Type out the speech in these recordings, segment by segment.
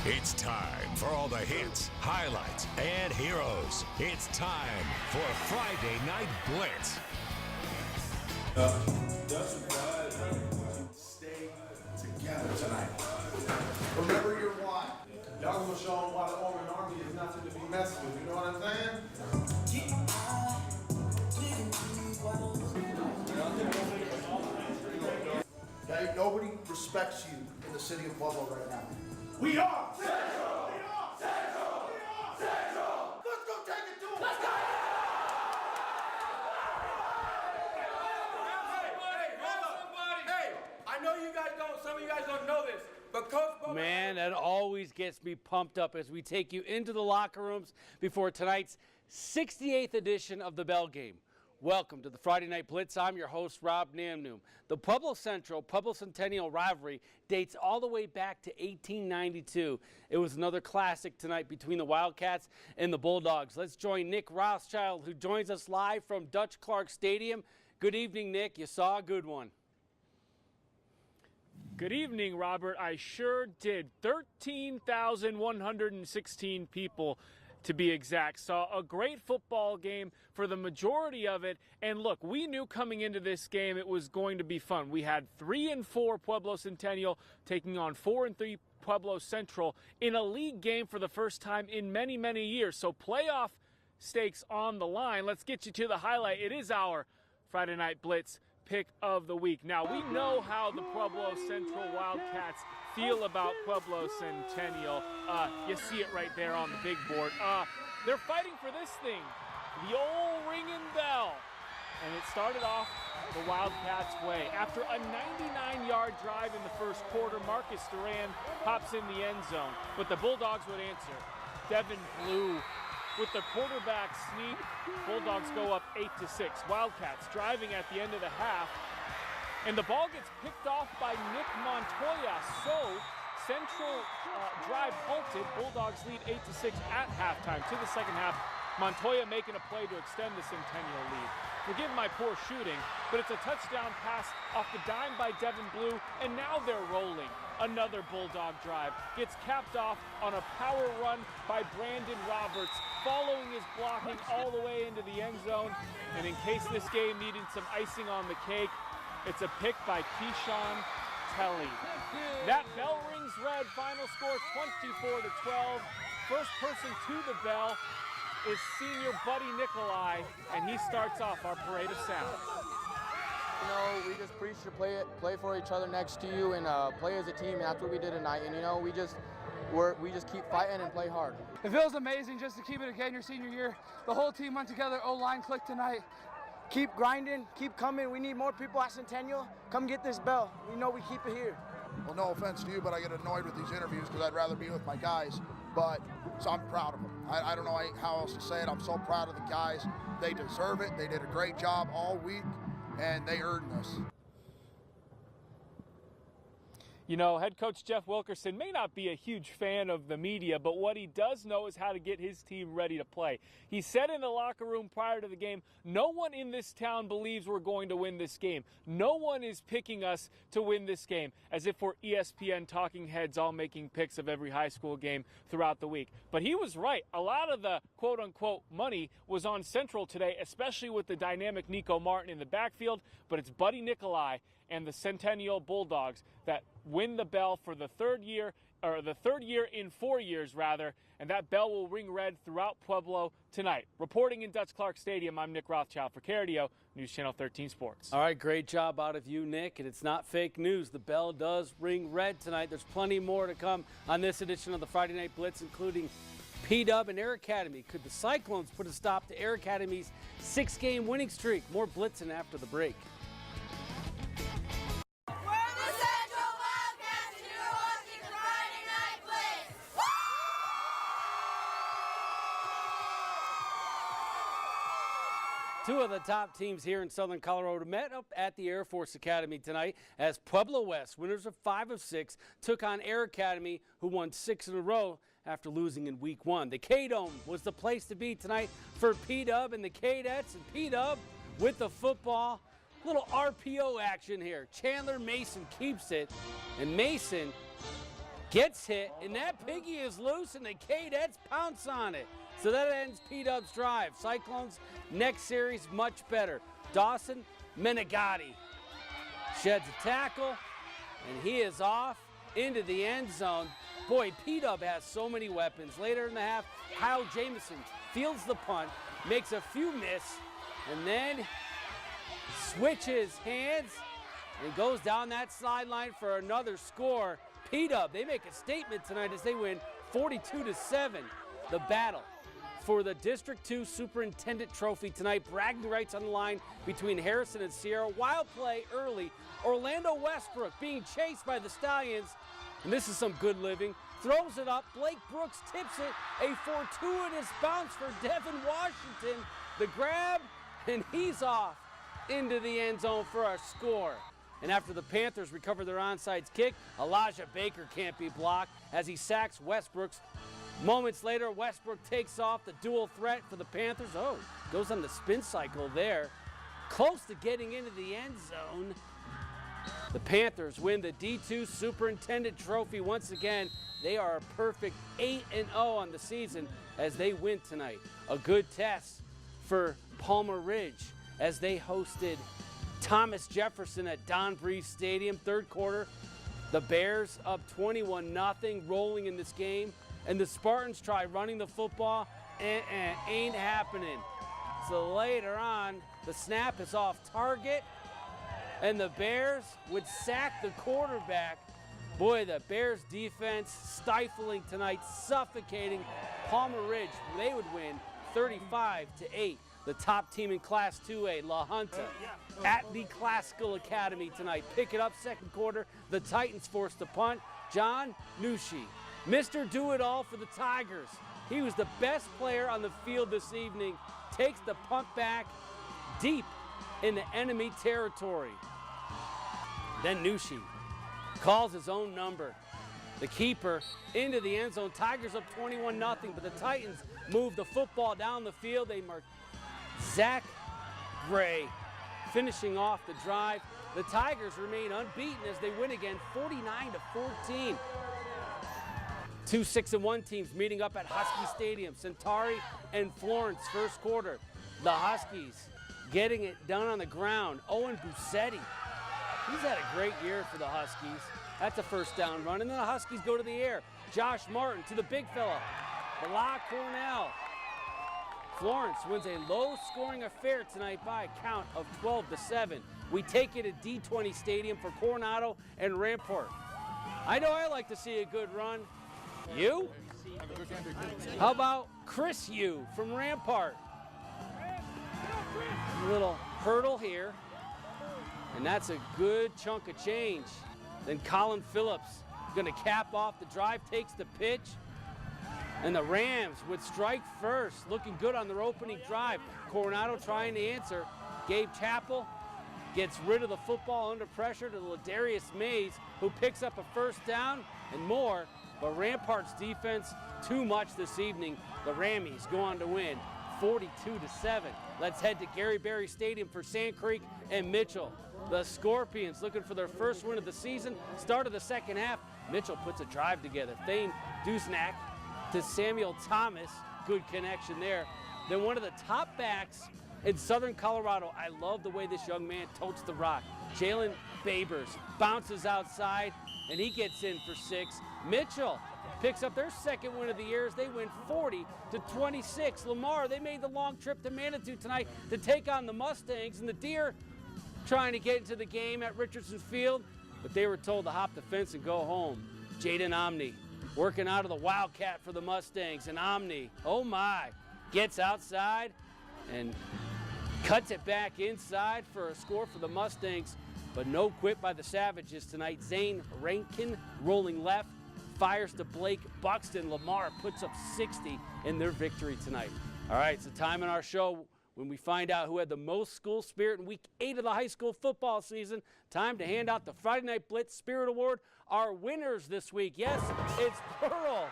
It's time for all the hits, highlights, and heroes. It's time for Friday Night Blitz. Stay together tonight. Remember your why. Y'all gonna show them why the Omen Army is nothing to be messed with. You know what I'm saying? Okay, nobody respects you in the city of Pueblo right now. We are Central! We are Central! We are Central! Let's go take it to them! Let's go! Hey, I know you guys don't, some of you guys don't know this, but Coach Bo— Man, that always gets me pumped up as we take you into the locker rooms before tonight's 68th edition of the Bell Game. Welcome to the Friday Night Blitz. I'm your host, Rob Namnoom. The Pueblo Central-Pueblo Centennial rivalry dates all the way back to 1892. It was another classic tonight between the Wildcats and the Bulldogs. Let's join Nick Rothschild, who joins us live from Dutch Clark Stadium. Good evening, Nick. You saw a good one. Good evening, Robert. I sure did. 13,116 people, to be exact, saw a great football game for the majority of it. And look, we knew coming into this game it was going to be fun. We had 3-4 Pueblo Centennial taking on 4-3 Pueblo Central in a league game for the first time in many, many years. So playoff stakes on the line. Let's get you to the highlight. It is our Friday Night Blitz pick of the week. Now, we know how the Pueblo Central Wildcats feel about Pueblo Centennial. You see it right there on the big board. They're fighting for this thing, the old ringing bell. And it started off the Wildcats' way. After a 99-yard drive in the first quarter, Marcus Duran pops in the end zone, but the Bulldogs would answer. Devin Blue with the quarterback sneak. Bulldogs go up 8-6. Wildcats driving at the end of the half, and the ball gets picked off by Nick Montoya. So Central drive halted. Bulldogs lead 8-6 at halftime. To the second half, Montoya making a play to extend the Centennial lead. Forgive my poor shooting, but it's a touchdown pass off the dime by Devin Blue, and now they're rolling. Another Bulldog drive gets capped off on a power run by Brandon Roberts, following his blocking all the way into the end zone. And in case this game needed some icing on the cake, it's a pick by Keyshawn Telly. That bell rings red. Final score 24-12. First person to the bell is senior Buddy Nikolai, and he starts off our parade of sound. You know, we just preach to play for each other next to you and play as a team, and that's what we did tonight. And you know, we just keep fighting and play hard. It feels amazing just to keep it again your senior year. The whole team went together, O-line clicked tonight. Keep grinding, keep coming. We need more people at Centennial. Come get this bell. We know we keep it here. Well, no offense to you, but I get annoyed with these interviews because I'd rather be with my guys. So I'm proud of them. I don't know how else to say it. I'm so proud of the guys. They deserve it. They did a great job all week, and they earned this. You know, head coach Jeff Wilkerson may not be a huge fan of the media, but what he does know is how to get his team ready to play. He said in the locker room prior to the game, no one in this town believes we're going to win this game. No one is picking us to win this game, as if we're ESPN talking heads all making picks of every high school game throughout the week. But he was right. A lot of the quote-unquote money was on Central today, especially with the dynamic Nico Martin in the backfield, but it's Buddy Nikolai and the Centennial Bulldogs that win the bell for the third year in 4 years, rather, and that bell will ring red throughout Pueblo tonight. Reporting in Dutch Clark Stadium, I'm Nick Rothschild for KRDO News Channel 13 Sports. All right, great job out of you, Nick, and it's not fake news. The bell does ring red tonight. There's plenty more to come on this edition of the Friday Night Blitz, including P-Dub and Air Academy. Could the Cyclones put a stop to Air Academy's 6-game winning streak? More blitzing after the break. Two of the top teams here in Southern Colorado met up at the Air Force Academy tonight as Pueblo West, winners of 5 of 6, took on Air Academy, who won 6 in a row after losing in week 1. The K-Dome was the place to be tonight for P-Dub and the K-Dets, and P-Dub with the football. Little RPO action here. Chandler Mason keeps it, and Mason gets hit, and that piggy is loose, and the Cadettes pounce on it. So that ends P-Dub's drive. Cyclones next series much better. Dawson Menegatti sheds a tackle, and he is off into the end zone. Boy, P-Dub has so many weapons. Later in the half, Kyle Jamison fields the punt, makes a few miss, and then switches hands and goes down that sideline for another score. P-Dub, they make a statement tonight as they win 42-7. The battle for the District 2 Superintendent Trophy tonight. Bragging rights on the line between Harrison and Sierra. Wild play early. Orlando Westbrook being chased by the Stallions. And this is some good living. Throws it up. Blake Brooks tips it. A fortuitous bounce for Devin Washington. The grab, and he's off into the end zone for a score. And after the Panthers recover their onside kick, Elijah Baker can't be blocked as he sacks Westbrook's. Moments later, Westbrook takes off. The dual threat for the Panthers. Oh, goes on the spin cycle there. Close to getting into the end zone. The Panthers win the D2 Superintendent Trophy once again. They are a perfect 8-0 on the season as they win tonight. A good test for Palmer Ridge as they hosted Thomas Jefferson at Don Breeze Stadium. Third quarter, the Bears up 21-0, rolling in this game. And the Spartans try running the football, and ain't happening. So later on, the snap is off target, and the Bears would sack the quarterback. Boy, the Bears defense stifling tonight, suffocating Palmer Ridge. They would win 35-8. The top team in Class 2A, La Junta, at the Classical Academy tonight. Pick it up second quarter. The Titans forced the punt. John Nushi, Mr. Do-It-All for the Tigers. He was the best player on the field this evening. Takes the punt back deep in the enemy territory. Then Nushi calls his own number. The keeper into the end zone. Tigers up 21-0, but the Titans move the football down the field. They mark Zach Gray finishing off the drive. The Tigers remain unbeaten as they win again 49-14. Two 6-1 teams meeting up at Husky Stadium. Centauri and Florence first quarter. The Huskies getting it done on the ground. Owen Busetti, he's had a great year for the Huskies. That's a first down run. And then the Huskies go to the air. Josh Martin to the big fella. Bala Cornell. Florence wins a low-scoring affair tonight by a count of 12-7. We take it at D20 Stadium for Coronado and Rampart. I know I like to see a good run. You? How about Chris Yu from Rampart? A little hurdle here, and that's a good chunk of change. Then Colin Phillips going to cap off the drive, takes the pitch, and the Rams would strike first, looking good on their opening drive. Coronado trying to answer. Gabe Chappell gets rid of the football under pressure to Ladarius Mays, who picks up a first down and more. But Rampart's defense, too much this evening. The Rammies go on to win 42-7. Let's head to Gary Berry Stadium for Sand Creek and Mitchell. The Scorpions looking for their first win of the season. Start of the second half. Mitchell puts a drive together. Thane Dusnak to Samuel Thomas. Good connection there. Then one of the top backs in Southern Colorado. I love the way this young man totes the rock. Jalen Babers bounces outside, and he gets in for 6. Mitchell picks up their second win of the year as they win 40-26. Lamar, they made the long trip to Manitou tonight to take on the Mustangs, and the Deer trying to get into the game at Richardson Field, but they were told to hop the fence and go home. Jaden Omni working out of the Wildcat for the Mustangs, and Omni, oh my, gets outside and cuts it back inside for a score for the Mustangs, but no quit by the Savages tonight. Zane Rankin rolling left, fires to Blake Buxton. Lamar puts up 60 in their victory tonight. All right, it's the time in our show when we find out who had the most school spirit in week 8 of the high school football season. Time to hand out the Friday Night Blitz Spirit Award. Our winners this week, yes, it's plural.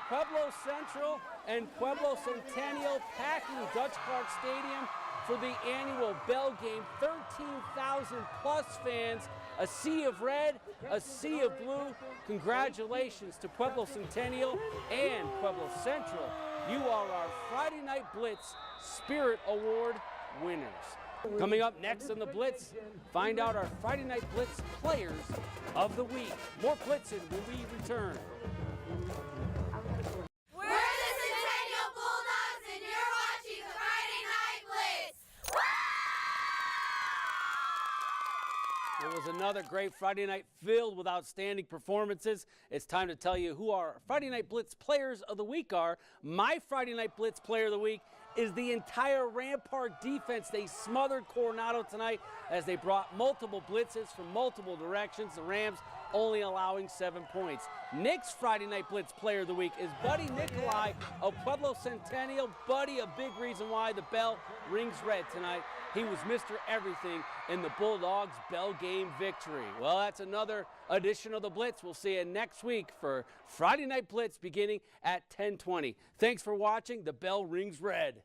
Pueblo Central and Pueblo Centennial packing Dutch Clark Stadium for the annual Bell Game. 13,000 plus fans A sea of red, a sea of blue. Congratulations to Pueblo Centennial and Pueblo Central. You are our Friday Night Blitz Spirit Award winners. Coming up next on the Blitz, find out our Friday Night Blitz Players of the Week. More blitzing when we return. We're the Centennial Bulldogs, and you're watching Friday Night Blitz. It was another great Friday night filled with outstanding performances. It's time to tell you who our Friday Night Blitz Players of the Week are. My Friday Night Blitz Player of the Week is the entire Rampart defense. They smothered Coronado tonight as they brought multiple blitzes from multiple directions. The Rams only allowing 7 points. Nick's Friday Night Blitz Player of the Week is Buddy Nikolai of Pueblo Centennial. Buddy, a big reason why the bell rings red tonight. He was Mr. Everything in the Bulldogs' bell game victory. Well, that's another edition of the Blitz. We'll see you next week for Friday Night Blitz beginning at 10:20. Thanks for watching. The bell rings red.